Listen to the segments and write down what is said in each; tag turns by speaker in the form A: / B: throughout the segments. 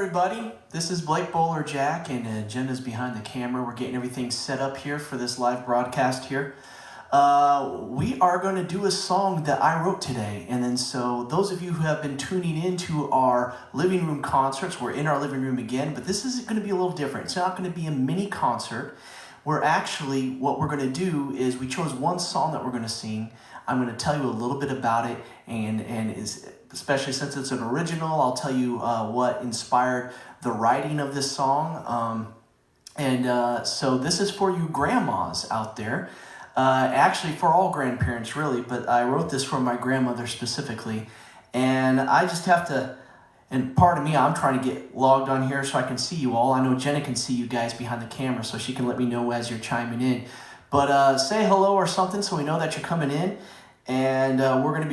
A: everybody. This is Blake Bolerjack, and Jenna's behind the camera. We're getting everything set up here for this live broadcast here. We are going to do a song that I wrote today, and then so those of you who have been tuning into our living room concerts, we're in our living room again, but this is going to be a little different. It's not going to be a mini concert. We're actually, what we're going to do is we chose one song that we're going to sing. I'm going to tell you a little bit about it, and especially since it's an original, I'll tell you what inspired the writing of this song. So this is for you grandmas out there. Actually, for all grandparents, really, but I wrote this for my grandmother specifically. And I just have to, and pardon me, I'm trying to get logged on here so I can see you all. I know Jenna can see you guys behind the camera, so she can let me know as you're chiming in. But say hello or something so we know that you're coming in. And we're going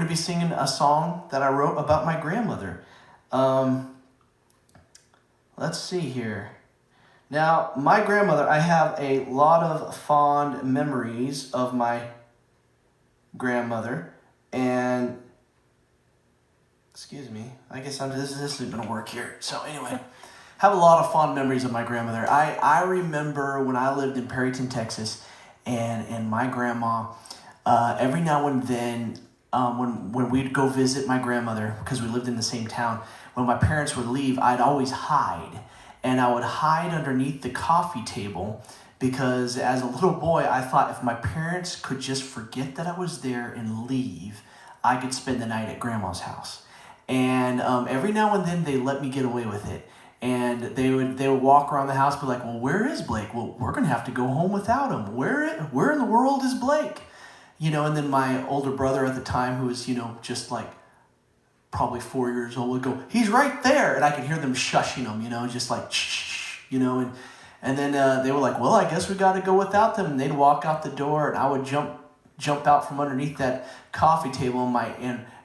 A: to be singing a song that I wrote about my grandmother. Let's see here. Now, my grandmother, I have a lot of fond memories of my grandmother. And, excuse me, I guess this isn't going to work here. So anyway, have a lot of fond memories of my grandmother. I remember when I lived in Perryton, Texas, and my grandma, every now and then, when we'd go visit my grandmother, because we lived in the same town, when my parents would leave, I'd always hide. And I would hide underneath the coffee table because as a little boy, I thought if my parents could just forget that I was there and leave, I could spend the night at grandma's house. And every now and then, they let me get away with it. And they would walk around the house, be like, well, where is Blake? Well, we're going to have to go home without him. Where in the world is Blake? You know, and then my older brother at the time, who was, just like probably 4 years old, would go, he's right there. And I could hear them shushing him, just like, shh, and then they were like, well, I guess we got to go without them. And they'd walk out the door, and I would jump out from underneath that coffee table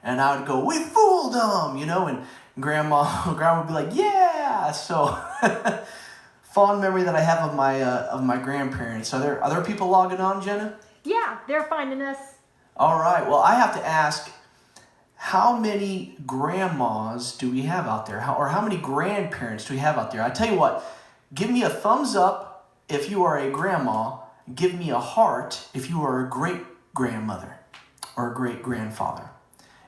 A: and I would go, we fooled them, and grandma would be like, yeah. So fond memory that I have of my grandparents. Are there people logging on, Jenna?
B: Yeah, they're finding us.
A: All right. Well, I have to ask, how many grandmas do we have out there? How many grandparents do we have out there? I tell you what, give me a thumbs up if you are a grandma. Give me a heart if you are a great-grandmother or a great-grandfather.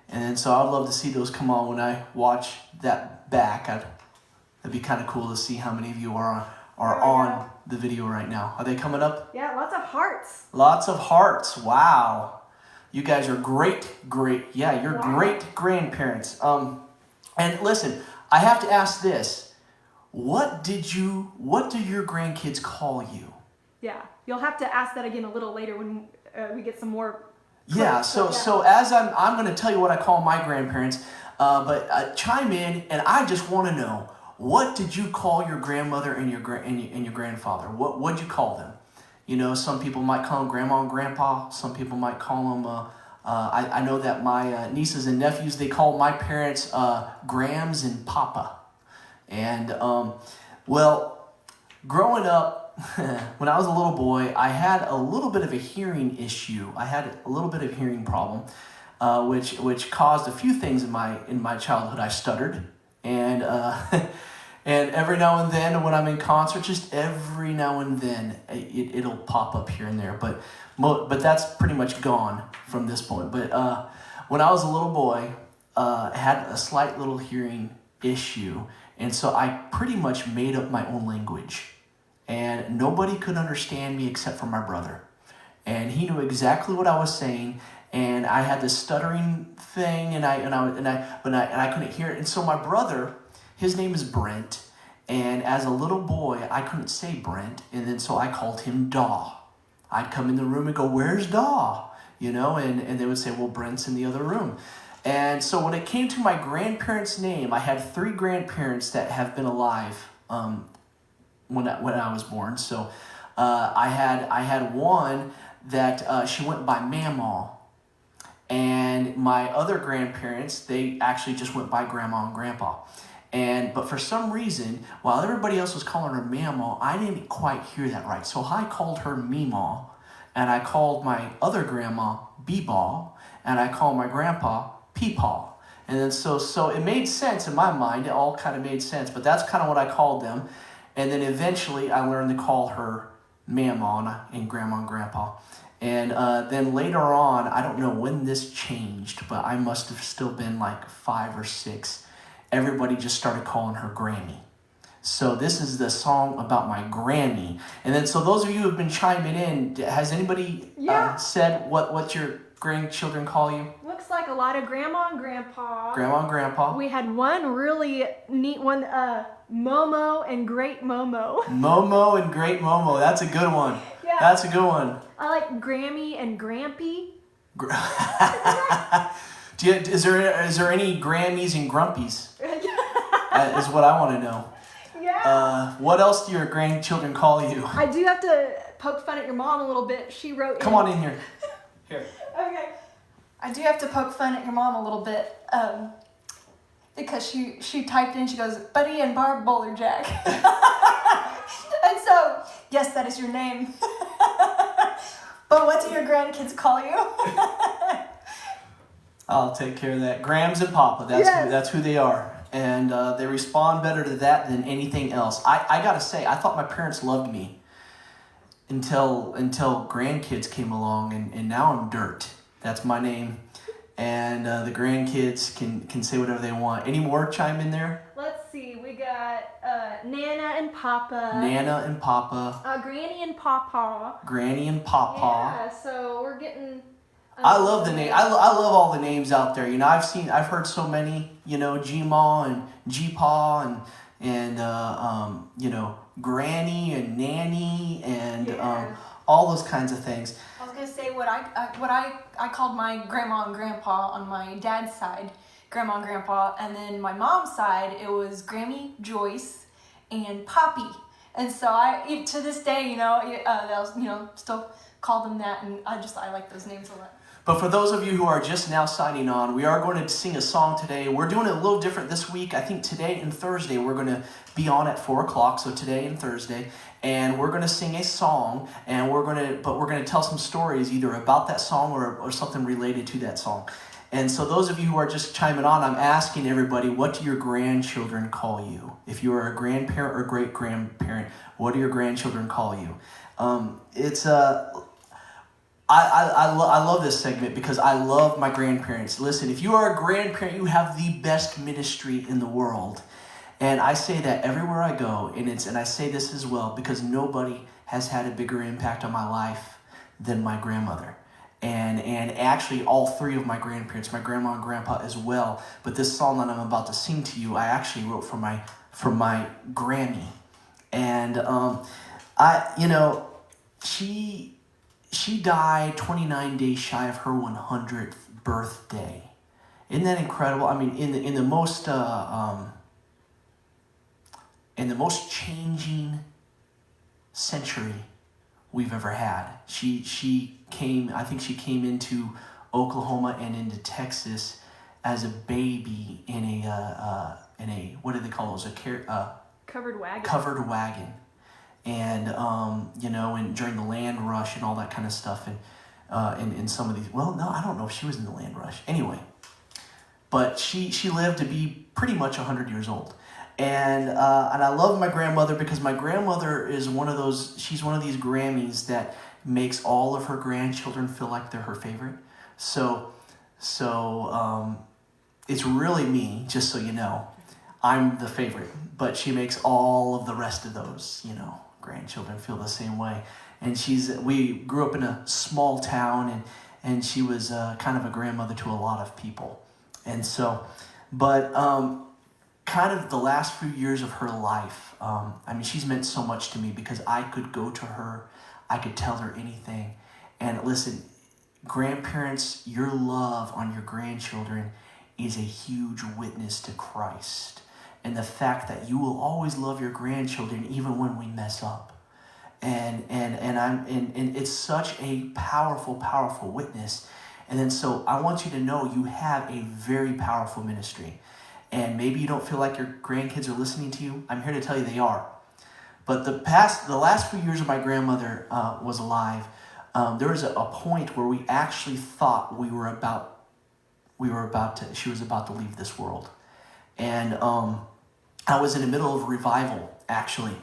A: And so I'd love to see those come on when I watch that back. That'd be kind of cool to see how many of you are on the video right now. Are they coming up?
B: Yeah, lots of hearts.
A: Lots of hearts. Wow. You guys are great. Yeah, you're great grandparents. And listen, I have to ask this. What do your grandkids call you?
B: Yeah, you'll have to ask that again a little later when we get some more.
A: Yeah, so as I'm going to tell you what I call my grandparents, but chime in, and I just want to know, what did you call your grandmother and your grandfather? What'd you call them? Some people might call them grandma and grandpa. Some people might call them, I know that my nieces and nephews, they call my parents Grams and Papa. And, well, growing up, when I was a little boy, I had a little bit of a hearing issue. I had a little bit of a hearing problem, which caused a few things in my childhood. I stuttered, and and every now and then when I'm in concert, just every now and then it'll pop up here and there. But that's pretty much gone from this point. But when I was a little boy, I had a slight little hearing issue, and so I pretty much made up my own language. And nobody could understand me except for my brother. And he knew exactly what I was saying. And I had this stuttering thing, and I couldn't hear it. And so my brother, his name is Brent. And as a little boy, I couldn't say Brent. And then so I called him Daw. I'd come in the room and go, where's Daw? And they would say, well, Brent's in the other room. And so when it came to my grandparents' name, I had 3 grandparents that have been alive when I was born. So I had one that she went by Mamaw, and my other grandparents, they actually just went by Grandma and Grandpa. But for some reason, while everybody else was calling her Mamaw, I didn't quite hear that right. So I called her Meemaw, and I called my other grandma Beebaw, and I called my grandpa Peepaw. And then so it made sense in my mind. It all kind of made sense, but that's kind of what I called them. And then eventually I learned to call her Mama and Grandma and Grandpa. And then later on, I don't know when this changed, but I must have still been like 5 or 6. Everybody just started calling her Grammy. So this is the song about my Grammy. And then so those of you who have been chiming in, has anybody said what your grandchildren call you?
B: Looks like a lot of Grandma and Grandpa.
A: Grandma and Grandpa.
B: We had one really neat one, Momo and Great Momo.
A: Momo and Great Momo. That's a good one.
B: Yeah.
A: That's a good one.
B: I like Grammy and Grampy.
A: Is there any Grammys and Grumpies? Is what I want to know.
B: Yeah.
A: What else do your grandchildren call you?
B: I do have to poke fun at your mom a little bit. She wrote.
A: Come on in here. Here.
B: Okay.
C: I do have to poke fun at your mom a little bit, because she typed in, she goes, Buddy and Barb Bolerjack. And so, yes, that is your name. But what do your grandkids call you?
A: I'll take care of that. Grams and Papa, that's who they are. And they respond better to that than anything else. I gotta say, I thought my parents loved me until grandkids came along, and now I'm Dirt. That's my name. And the grandkids can say whatever they want. Any more chime in there?
B: Let's see. We got Nana and Papa.
A: Nana and Papa.
B: Granny and Papa.
A: Granny and Papa.
B: Yeah, so we're getting...
A: I love the name. I love all the names out there. You know, I've heard so many. You know, G-Ma and G-Pa and you know, Granny and Nanny and all those kinds of things.
C: I was gonna say what I called my grandma and grandpa on my dad's side, grandma and grandpa, and then my mom's side it was Grammy, Joyce, and Poppy. And so I to this day, they'll still call them that, and I like those names a lot.
A: But for those of you who are just now signing on, we are going to sing a song today. We're doing it a little different this week. I think today and Thursday we're going to be on at 4 o'clock. So today and Thursday, and we're going to sing a song, and we're going to tell some stories either about that song or something related to that song. And so those of you who are just chiming on, I'm asking everybody, what do your grandchildren call you? If you are a grandparent or great grandparent, what do your grandchildren call you? I love this segment because I love my grandparents. Listen, if you are a grandparent, you have the best ministry in the world. And I say that everywhere I go, and I say this as well because nobody has had a bigger impact on my life than my grandmother. And actually all 3 of my grandparents, my grandma and grandpa as well. But this song that I'm about to sing to you, I actually wrote for my Grammy. And she died 29 days shy of her 100th birthday. Isn't that incredible? I mean, in the most changing century we've ever had. She came into Oklahoma and into Texas as a baby in a what do they call those?
B: Covered wagon.
A: Covered wagon. And and during the land rush and all that kind of stuff, and in some of these, well, no, I don't know if she was in the land rush. Anyway, but she lived to be pretty much 100 years old, and I love my grandmother because my grandmother is she's one of these Grammys that makes all of her grandchildren feel like they're her favorite. So it's really me, just so you know. I'm the favorite, but she makes all of the rest of those, grandchildren feel the same way. And we grew up in a small town, and she was kind of a grandmother to a lot of people. And so, but kind of the last few years of her life, she's meant so much to me because I could go to her, I could tell her anything. And listen, grandparents, your love on your grandchildren is a huge witness to Christ. And the fact that you will always love your grandchildren even when we mess up. And it's such a powerful, powerful witness. And then so I want you to know you have a very powerful ministry. And maybe you don't feel like your grandkids are listening to you. I'm here to tell you they are. But the last few years of my grandmother was alive, there was a point where we actually thought we were about she was about to leave this world. And I was in the middle of a revival, actually,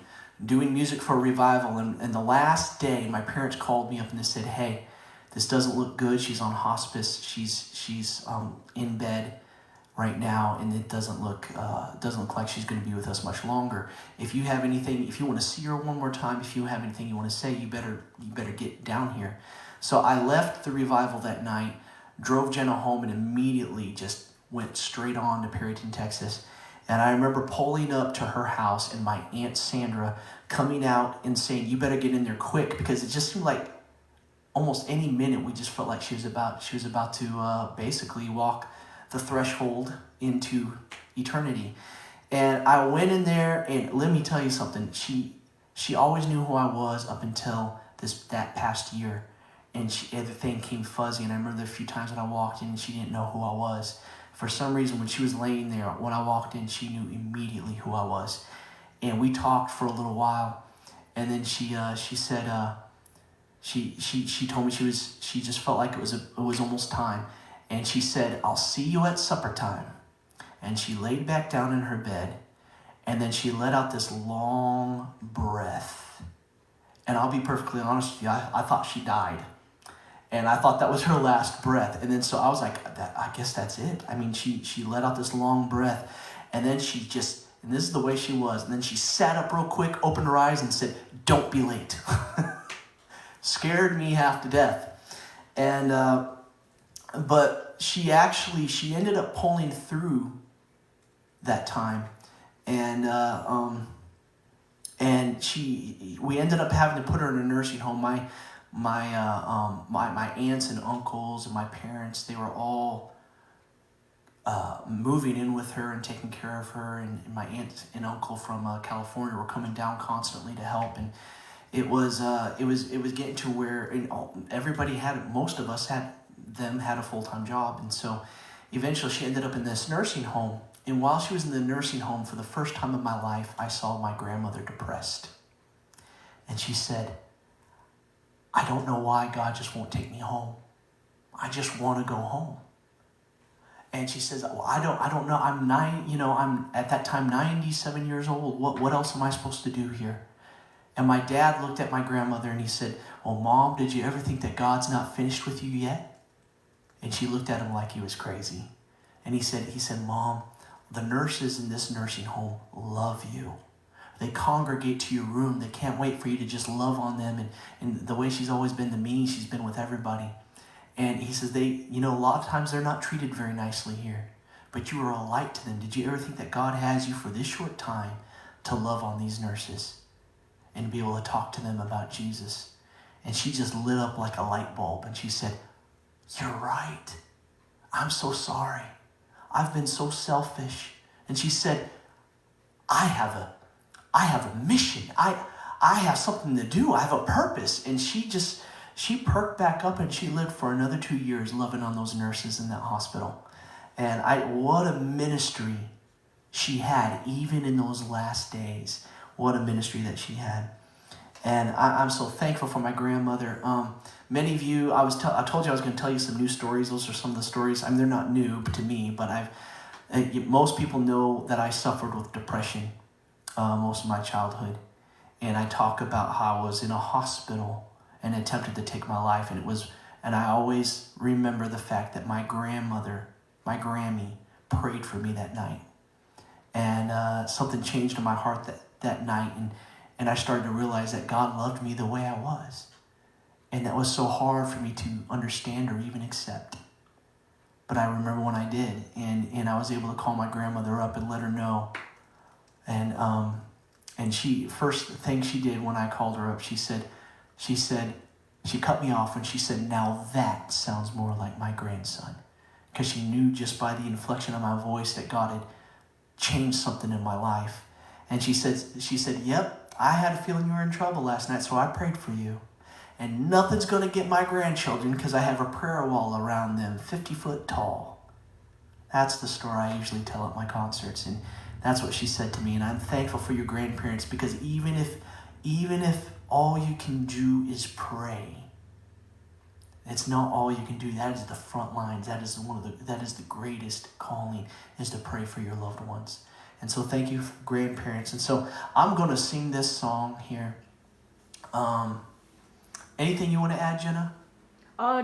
A: doing music for a revival. And the last day, my parents called me up and they said, hey, this doesn't look good. She's on hospice. She's in bed right now, and it doesn't look like she's going to be with us much longer. If you have anything, if you want to see her one more time, if you have anything you want to say, you better get down here. So I left the revival that night, drove Jenna home, and immediately just went straight on to Perryton, Texas. And I remember pulling up to her house and my Aunt Sandra coming out and saying, you better get in there quick, because it just seemed like almost any minute we just felt like she was about to basically walk the threshold into eternity. And I went in there, and let me tell you something. She always knew who I was up until that past year. And everything came fuzzy. And I remember the few times that I walked in and she didn't know who I was. For some reason, when she was laying there, when I walked in, she knew immediately who I was. And we talked for a little while. And then she said, she told me she just felt like it was almost time. And she said, I'll see you at supper time. And she laid back down in her bed. And then she let out this long breath. And I'll be perfectly honest with you, I thought she died. And I thought that was her last breath. And then so I was like, I guess that's it. I mean, she let out this long breath. And then and this is the way she was. And then she sat up real quick, opened her eyes, and said, don't be late. Scared me half to death. And, but she ended up pulling through that time. And we ended up having to put her in a nursing home. My aunts and uncles and my parents, they were all moving in with her and taking care of her, and my aunt and uncle from California were coming down constantly to help. And it was getting to where most of us had a full-time job. And so eventually she ended up in this nursing home. And while she was in the nursing home, for the first time in my life, I saw my grandmother depressed. And she said, I don't know why God just won't take me home. I just want to go home. And she says, well, I don't know. I'm at that time 97 years old. What else am I supposed to do here? And my dad looked at my grandmother and he said, well, Mom, did you ever think that God's not finished with you yet? And she looked at him like he was crazy. And he said, Mom, the nurses in this nursing home love you. They congregate to your room. They can't wait for you to just love on them. And the way she's always been to me, she's been with everybody. And he says, a lot of times they're not treated very nicely here, but you are a light to them. Did you ever think that God has you for this short time to love on these nurses and be able to talk to them about Jesus? And she just lit up like a light bulb. And she said, you're right. I'm so sorry. I've been so selfish. And she said, I have a mission. I have something to do. I have a purpose. And she perked back up and she lived for another 2 years loving on those nurses in that hospital. And what a ministry she had, even in those last days. What a ministry that she had. And I'm so thankful for my grandmother. Many of you, I told you I was going to tell you some new stories. Those are some of the stories. I mean, they're not new to me, but most people know that I suffered with depression most of my childhood. And I talk about how I was in a hospital and attempted to take my life. And I always remember the fact that my grandmother, my Grammy, prayed for me that night. And something changed in my heart that night. And I started to realize that God loved me the way I was. And that was so hard for me to understand or even accept. But I remember when I did. And I was able to call my grandmother up and let her know. And she, first thing she did when I called her up, she cut me off and she said, now that sounds more like my grandson. Because she knew just by the inflection of my voice that God had changed something in my life. And she said, yep, I had a feeling you were in trouble last night, so I prayed for you. And nothing's going to get my grandchildren because I have a prayer wall around them, 50 foot tall. That's the story I usually tell at my concerts. And that's what she said to me. And I'm thankful for your grandparents, because even if all you can do is pray, It's not all you can do. That is the front lines. That is the greatest calling, is to pray for your loved ones. And so thank you, grandparents. And so I'm going to sing this song here. Anything you want to add, Jenna?
B: Oh,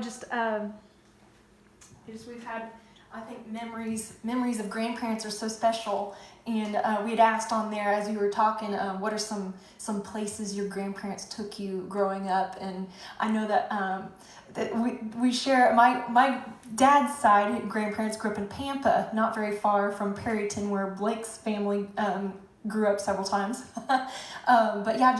C: We've had, I think, memories of grandparents are so special. And we had asked on there as we were talking, what are some places your grandparents took you growing up? And I know that we share, my dad's side, grandparents grew up in Pampa, not very far from Perryton, where Blake's family grew up several times. But yeah,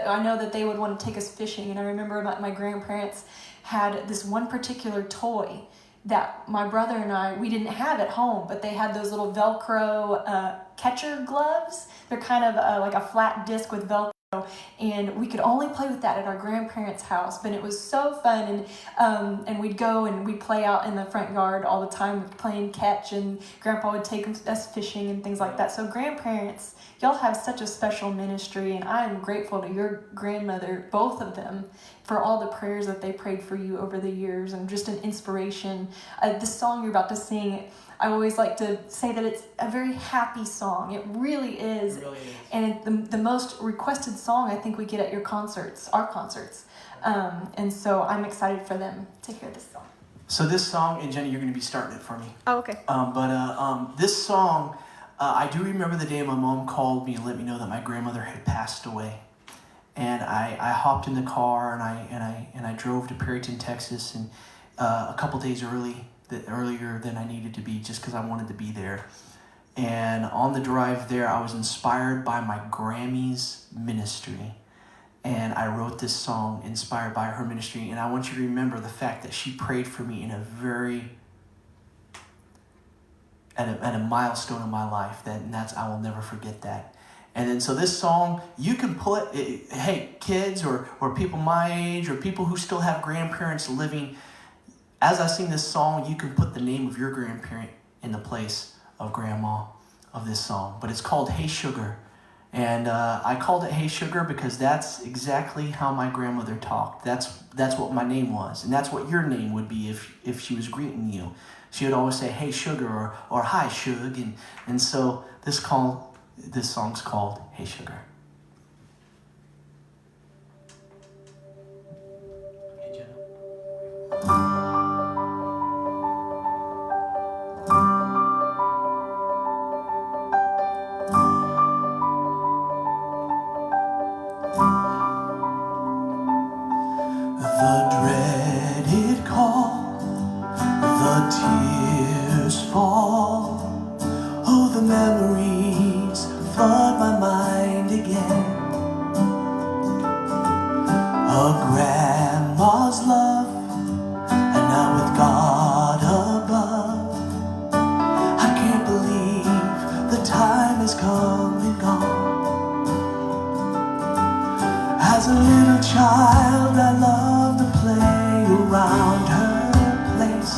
C: I know that they would want to take us fishing. And I remember my grandparents had this one particular toy that my brother and we didn't have at home, but they had those little Velcro catcher gloves. They're kind of like a flat disc with Velcro, and we could only play with that at our grandparents' house. But it was so fun, and we'd go and we'd play out in the front yard all the time playing catch, and Grandpa would take us fishing and things like that. So grandparents, y'all have such a special ministry, and I am grateful to your grandmother, both of them, for all the prayers that they prayed for you over the years, and just an inspiration. This song you're about to sing, I always like to say that it's a very happy song. It really is.
A: It really is.
C: And the most requested song I think we get at our concerts. And so I'm excited for them to hear this song.
A: So this song, and Jenny, you're going to be starting it for me.
B: oh, okay.
A: This song, I do remember the day my mom called me and let me know that my grandmother had passed away. And I hopped in the car and I drove to Perryton, Texas, and a couple days earlier than I needed to be, just because I wanted to be there. And on the drive there, I was inspired by my Grammy's ministry, and I wrote this song inspired by her ministry. And I want you to remember the fact that she prayed for me in at a milestone in my life, I will never forget that. And then so this song, you can put, hey, kids or people my age or people who still have grandparents living, as I sing this song, you can put the name of your grandparent in the place of grandma of this song. But it's called Hey Sugar. And I called it Hey Sugar because that's exactly how my grandmother talked. That's what my name was. And that's what your name would be if she was greeting you. She would always say, Hey Sugar, or Hi Shug. And so this song's called Hey Sugar. Hey, Jenna. The dreaded call, the tears fall, oh, the memories flood my mind again. A grandma's love, and now with God above, I can't believe the time has come and gone. As a little child, I loved to play around her place.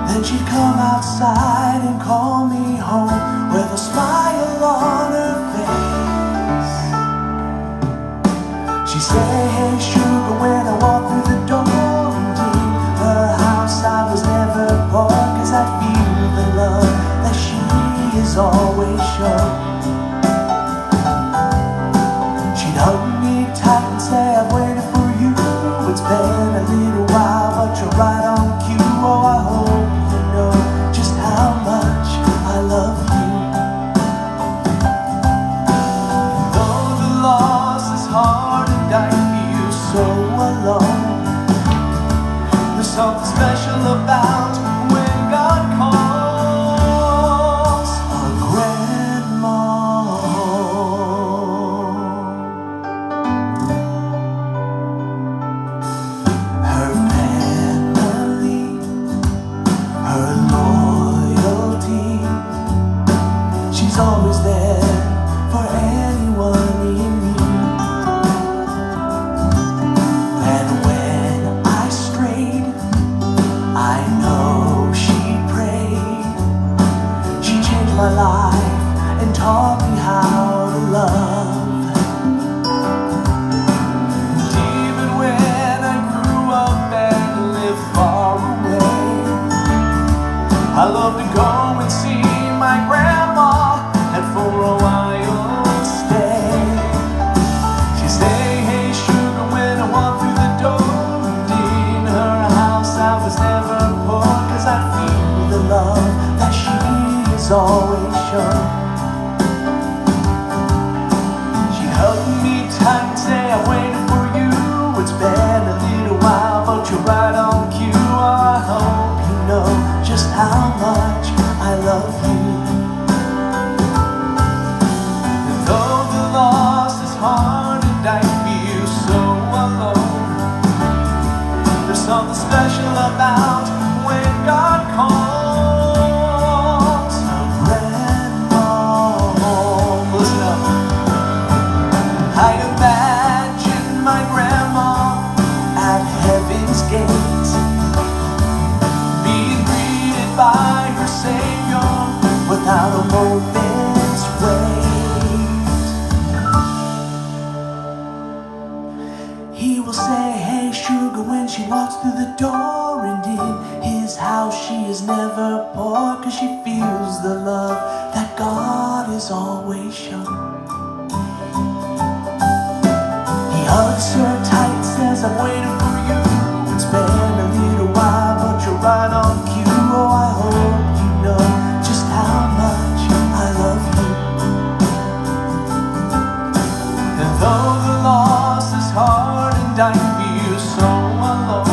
A: Then she'd come outside and call me home with a smile on her face. She'd say, Hey Sugar, when I walk through the door, and in her house I was never poor, 'cause I feel the love that she has always shown. She'd hug me tight and say, I've waited for you. It's been a little while, but you're right on cue. Oh, I hope you know just how much I love you. Though the loss is hard and I feel so alone, there's something special about when God calls a grandma home. Her family, her loyalty, she's always there for anyone in need. And when I strayed, I know she prayed. She changed my life and taught me how to love. And even when I grew up and through the door, and in his house she is never poor, 'cause she feels the love that God is always shown. He hugs her tight, says, I'm waiting for you. It's been a little while, but you're right on cue. Oh, I hope you know just how much I love you. And though the loss is hard and I feel so alone,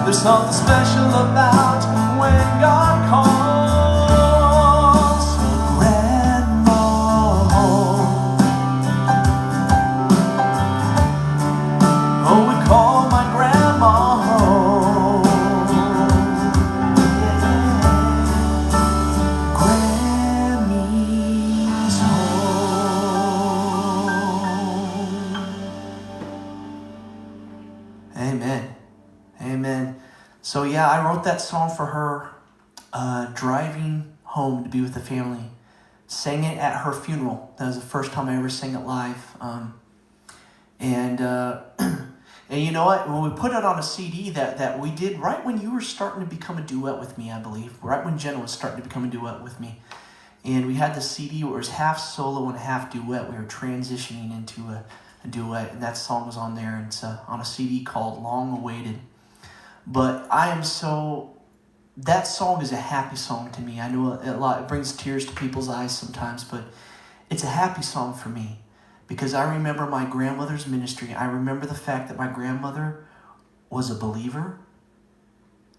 A: there's something special about when God calls Grandma home. Oh, we call my grandma home. Yeah. Grammy's home. Amen. Amen. So yeah, I wrote that song for her, driving home to be with the family. Sang it at her funeral. That was the first time I ever sang it live. And you know what? When we put it on a CD that we did right when you were starting to become a duet with me, I believe. Right when Jenna was starting to become a duet with me. And we had the CD where it was half solo and half duet. We were transitioning into a duet, and that song was on there. It's on a CD called Long Awaited. But that song is a happy song to me. I know it brings tears to people's eyes sometimes, but it's a happy song for me because I remember my grandmother's ministry. I remember the fact that my grandmother was a believer.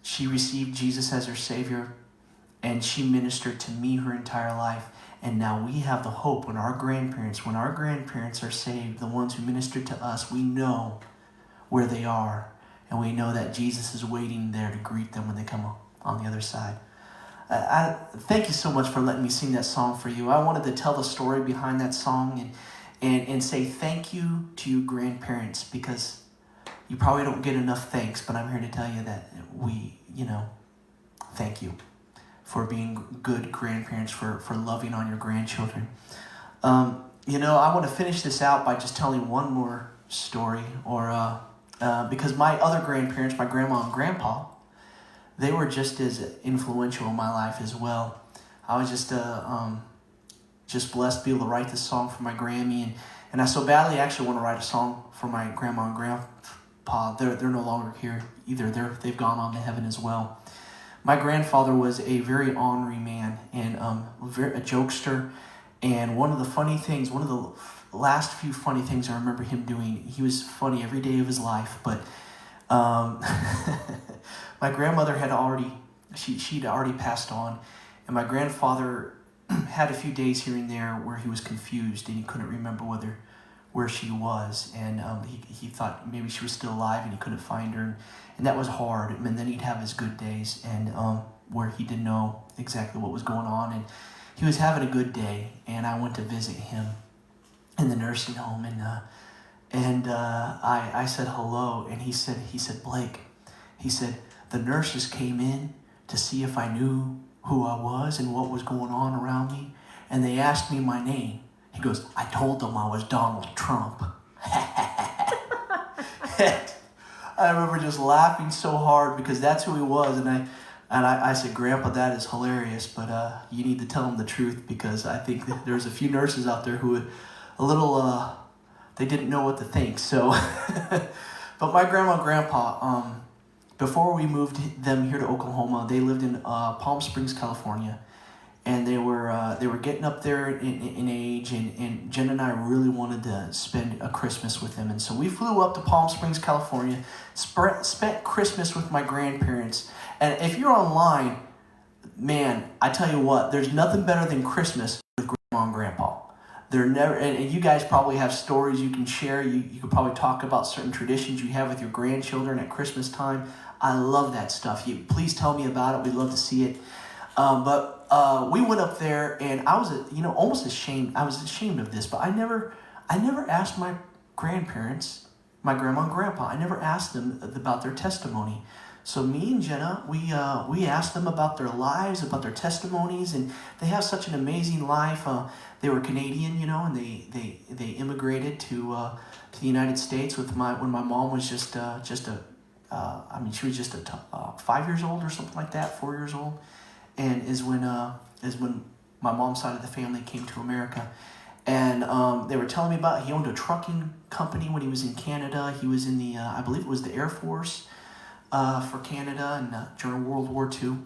A: She received Jesus as her Savior, and she ministered to me her entire life. And now we have the hope when our grandparents are saved, the ones who ministered to us, we know where they are. And we know that Jesus is waiting there to greet them when they come on the other side. I thank you so much for letting me sing that song for you. I wanted to tell the story behind that song and say thank you to you grandparents, because you probably don't get enough thanks, but I'm here to tell you that thank you for being good grandparents, for loving on your grandchildren. I want to finish this out by just telling one more story, because my other grandparents, my grandma and grandpa, they were just as influential in my life as well. I was just blessed to be able to write this song for my Grammy, and I so badly actually want to write a song for my grandma and grandpa. They're no longer here either. They've gone on to heaven as well. My grandfather was a very ornery man and a jokester, and one of the last few funny things I remember him doing, he was funny every day of his life, but my grandmother she'd already passed on, and my grandfather had a few days here and there where he was confused and he couldn't remember where she was, and he thought maybe she was still alive and he couldn't find her, and that was hard. And then he'd have his good days and where he didn't know exactly what was going on, and he was having a good day, and I went to visit him in the nursing home, and I said hello, and he said, Blake, he said, the nurses came in to see if I knew who I was and what was going on around me, and they asked me my name. He goes, I told them I was Donald Trump. I remember just laughing so hard because that's who he was, and I said, Grandpa, that is hilarious, but you need to tell him the truth, because I think that there's a few nurses out there who they didn't know what to think. So, but my grandma and grandpa, before we moved them here to Oklahoma, they lived in Palm Springs, California, and they were getting up there in age, and Jen and I really wanted to spend a Christmas with them, and so we flew up to Palm Springs, California, spent Christmas with my grandparents. And if you're online, man, I tell you what, there's nothing better than Christmas with grandma and grandpa. They're never, and you guys probably have stories you can share. You could probably talk about certain traditions you have with your grandchildren at Christmas time. I love that stuff. Please tell me about it. We'd love to see it. But we went up there, and I was, almost ashamed. I was ashamed of this, but I never asked my grandparents, my grandma and grandpa. I never asked them about their testimony. So me and Jenna, we asked them about their lives, about their testimonies, and they have such an amazing life. They were Canadian, and they immigrated to the United States when my mom was just a she was just 5 years old or something like that, 4 years old, and is when my mom's side of the family came to America. And they were telling me about, he owned a trucking company when he was in Canada. He was in the, I believe it was the Air Force for Canada and during World War II.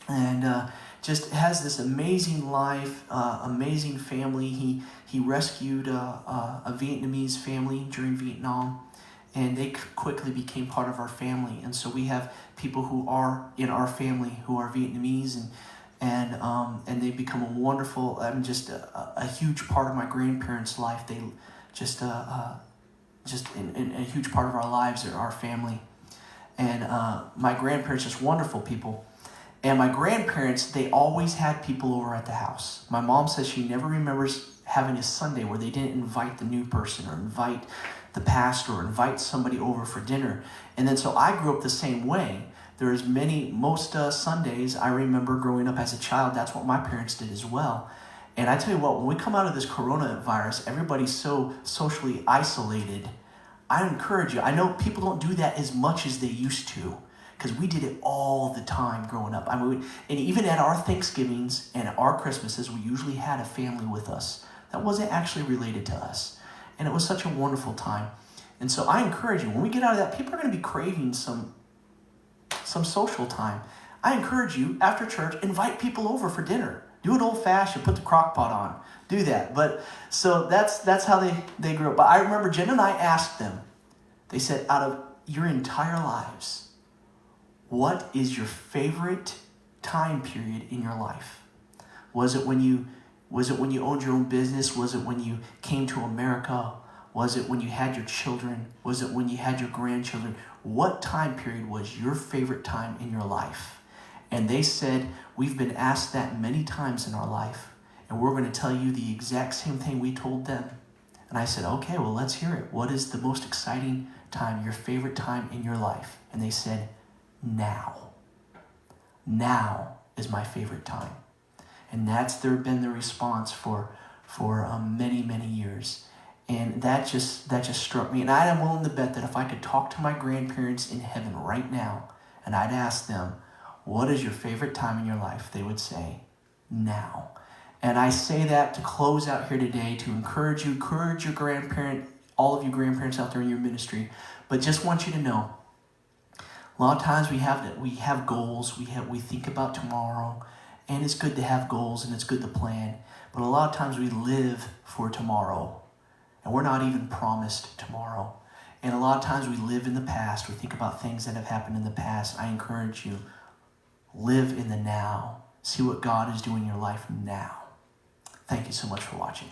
A: And just has this amazing life, amazing family. He rescued a Vietnamese family during Vietnam, and they quickly became part of our family. And so we have people who are in our family who are Vietnamese, and they become a wonderful, just a huge part of my grandparents' life. They just in a huge part of our lives are our family. And my grandparents, just wonderful people. And my grandparents, they always had people over at the house. My mom says she never remembers having a Sunday where they didn't invite the new person or invite the pastor or invite somebody over for dinner. And then so I grew up the same way. There's most Sundays I remember growing up as a child, that's what my parents did as well. And I tell you what, when we come out of this coronavirus, everybody's so socially isolated. I encourage you, I know people don't do that as much as they used to, because we did it all the time growing up. And even at our Thanksgivings and our Christmases, we usually had a family with us that wasn't actually related to us. And it was such a wonderful time. And so I encourage you, when we get out of that, people are going to be craving some social time. I encourage you, after church, invite people over for dinner. Do it old-fashioned, put the crock pot on. Do that. But so that's how they grew up. But I remember Jen and I asked them, they said, out of your entire lives, what is your favorite time period in your life? Was it when you owned your own business? Was it when you came to America? Was it when you had your children? Was it when you had your grandchildren? What time period was your favorite time in your life? And they said, we've been asked that many times in our life, and we're going to tell you the exact same thing we told them. And I said, okay, well, let's hear it. What is the most exciting time, your favorite time in your life? And they said, now. Now is my favorite time. And that's been the response for many, many years. And that just struck me. And I am willing to bet that if I could talk to my grandparents in heaven right now, and I'd ask them, what is your favorite time in your life? They would say, now. And I say that to close out here today, to encourage your grandparent, all of you grandparents out there in your ministry. But just want you to know, a lot of times we have goals, we think about tomorrow, and it's good to have goals and it's good to plan. But a lot of times we live for tomorrow, and we're not even promised tomorrow. And a lot of times we live in the past. We think about things that have happened in the past. I encourage you, live in the now. See what God is doing in your life now. Thank you so much for watching.